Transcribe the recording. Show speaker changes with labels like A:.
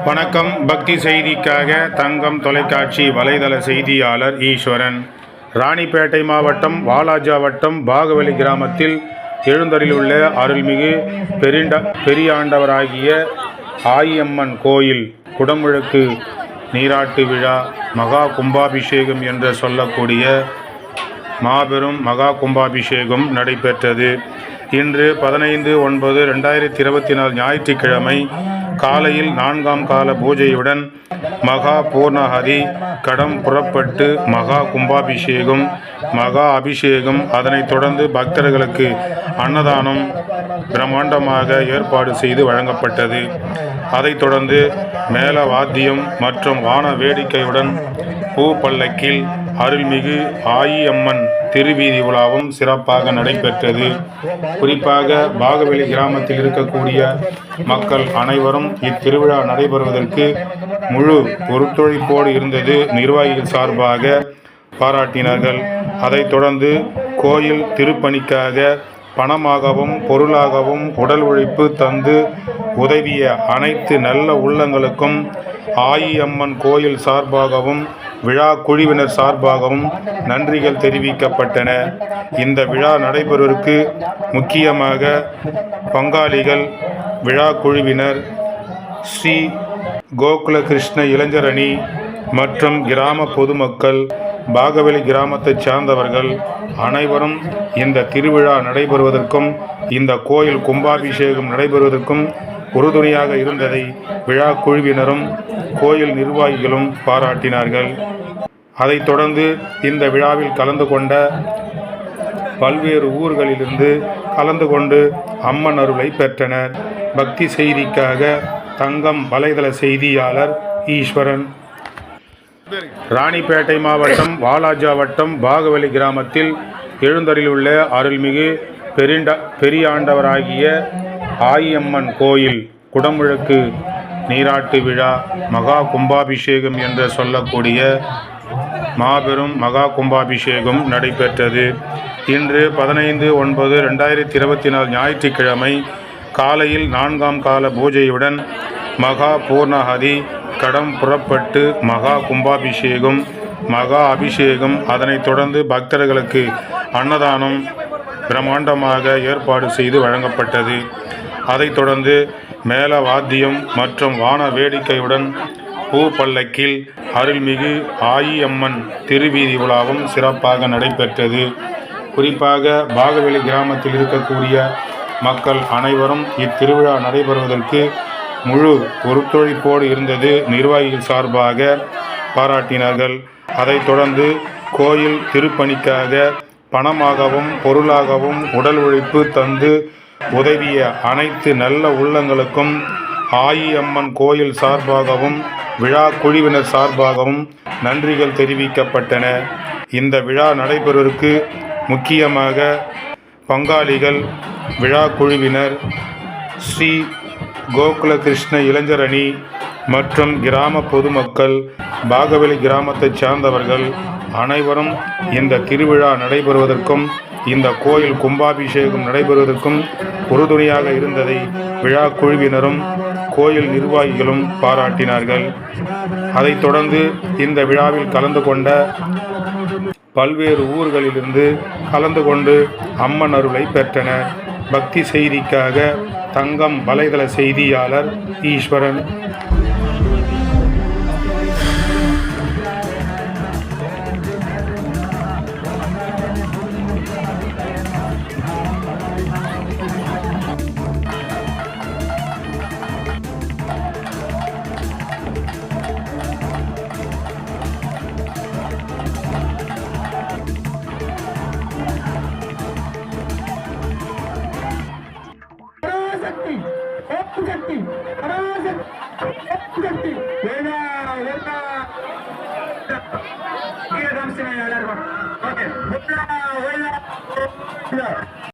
A: வணக்கம். பக்தி செய்திக்காக தங்கம் தொலைக்காட்சி வலைதள செய்தியாளர் ஈஸ்வரன். ராணிப்பேட்டை மாவட்டம் வாலாஜா வட்டம் பாகவலி கிராமத்தில் எழுந்தருளியுள்ள அருள்மிகு பெரியாண்டவராகிய ஆயியம்மன் கோயில் குடமுழுக்கு நீராட்டு விழா மகா கும்பாபிஷேகம் என்று சொல்லக்கூடிய மாபெரும் மகா கும்பாபிஷேகம் நடைபெற்றது. இன்று 15/9/2024 ஞாயிற்றுக்கிழமை காலையில் 4ஆம் கால பூஜையுடன் மகா பூர்ணாஹதி கடம் புறப்பட்டு மகா கும்பாபிஷேகம் மகா அபிஷேகம், அதனைத் தொடர்ந்து பக்தர்களுக்கு அன்னதானம் பிரம்மாண்டமாக ஏற்பாடு செய்து வழங்கப்பட்டது. அதைத் தொடர்ந்து மேள வாத்தியம் மற்றும் வான வேடிக்கையுடன் பூ பல்லக்கில் அருள்மிகு ஆயியம்மன் திருவீதி உலாவும் சிறப்பாக நடைபெற்றது. குறிப்பாக பாகவலி கிராமத்தில் இருக்கக்கூடிய மக்கள் அனைவரும் இத்திருவிழா நடைபெறுவதற்கு முழு ஒத்துழைப்போடு இருந்தது நிர்வாகிகள் சார்பாக பாராட்டினார்கள். அதைத் தொடர்ந்து கோயில் திருப்பணிக்காக பணமாகவும் பொருளாகவும் உடல் உழைப்பு தந்து உதவிய அனைத்து நல்ல உள்ளங்களுக்கும் ஆயியம்மன் கோயில் சார்பாகவும் விழா குழுவினர் சார்பாகவும் நன்றிகள் தெரிவிக்கப்பட்டன. இந்த விழா நடைபெறுவதற்கு முக்கியமாக பங்காளிகள், விழா குழுவினர், ஸ்ரீ கோகுல கிருஷ்ண இளைஞர் அணி மற்றும் கிராம பொதுமக்கள், பாகவலி கிராமத்தைச் சார்ந்தவர்கள் அனைவரும் இந்த திருவிழா நடைபெறுவதற்கும் இந்த கோயில் கும்பாபிஷேகம் நடைபெறுவதற்கும் உறுதுணையாக இருந்ததை விழா குழுவினரும் கோயில் நிர்வாகிகளும் பாராட்டினார்கள். அதைத் தொடர்ந்து இந்த விழாவில் கலந்து கொண்ட பல்வேறு ஊர்களிலிருந்து கலந்து கொண்டு அம்மன் அருளை பெற்றனர். பக்தி செய்திக்காக தங்கம் வலைதள செய்தியாளர் ஈஸ்வரன். ராணிப்பேட்டை மாவட்டம் வாலாஜா வட்டம் பாகவலி கிராமத்தில் எழுந்தருளியுள்ள அருள்மிகு பெரியாண்டவராகிய ஆயியம்மன் கோயில் குடமுழுக்கு நீராட்டு விழா மகா கும்பாபிஷேகம் என்று சொல்லக்கூடிய மாபெரும் மகா கும்பாபிஷேகம் நடைபெற்றது. இன்று 15/9/2024 ஞாயிற்றுக்கிழமை காலையில் 4ஆம் கால பூஜையுடன் மகா பூர்ணாஹதி கடம் புறப்பட்டு மகா கும்பாபிஷேகம் மகா அபிஷேகம், அதனைத் தொடர்ந்து பக்தர்களுக்கு அன்னதானம் பிரம்மாண்டமாக ஏற்பாடு செய்து வழங்கப்பட்டது. அதைத் தொடர்ந்து மேள வாத்தியம் மற்றும் வான வேடிக்கையுடன் பூ பல்லக்கில் அருள்மிகு ஆயியம்மன் திருவீதி உலாவும் சிறப்பாக நடைபெற்றது. குறிப்பாக பாகவலி கிராமத்தில் இருக்கக்கூடிய மக்கள் அனைவரும் இத்திருவிழா நடைபெறுவதற்கு முழு ஒத்துழைப்போடு இருந்தது நிர்வாகிகள் சார்பாக பாராட்டினார்கள். அதைத் தொடர்ந்து கோயில் திருப்பணிக்காக பணமாகவும் பொருளாகவும் உடல் உழைப்பு தந்து உதவிய அனைத்து நல்ல உள்ளங்களுக்கும் ஆயியம்மன் கோயில் சார்பாகவும் விழா குழுவினர் சார்பாகவும் நன்றிகள் தெரிவிக்கப்பட்டன. இந்த விழா நடைபெறுவதற்கு முக்கியமாக பங்காளிகள், விழா குழுவினர், ஸ்ரீ கோகுல கிருஷ்ண இளைஞர் அணி மற்றும் கிராம பொதுமக்கள், பாகவலி கிராமத்தைச் சார்ந்தவர்கள் அனைவரும் இந்த திருவிழா நடைபெறுவதற்கும் இந்த கோயில் கும்பாபிஷேகம் நடைபெறுவதற்கும் உறுதுணையாக இருந்ததை விழா குழுவினரும் கோயில் நிர்வாகிகளும் பாராட்டினார்கள். அதைத் தொடர்ந்து இந்த விழாவில் கலந்து கொண்ட பல்வேறு ஊர்களிலிருந்து கலந்து கொண்டு அம்மன் அருளை பெற்றனர். பக்தி செய்திக்காக தங்கம் வலைதள செய்தியாளர் ஈஸ்வரன்.
B: Okay.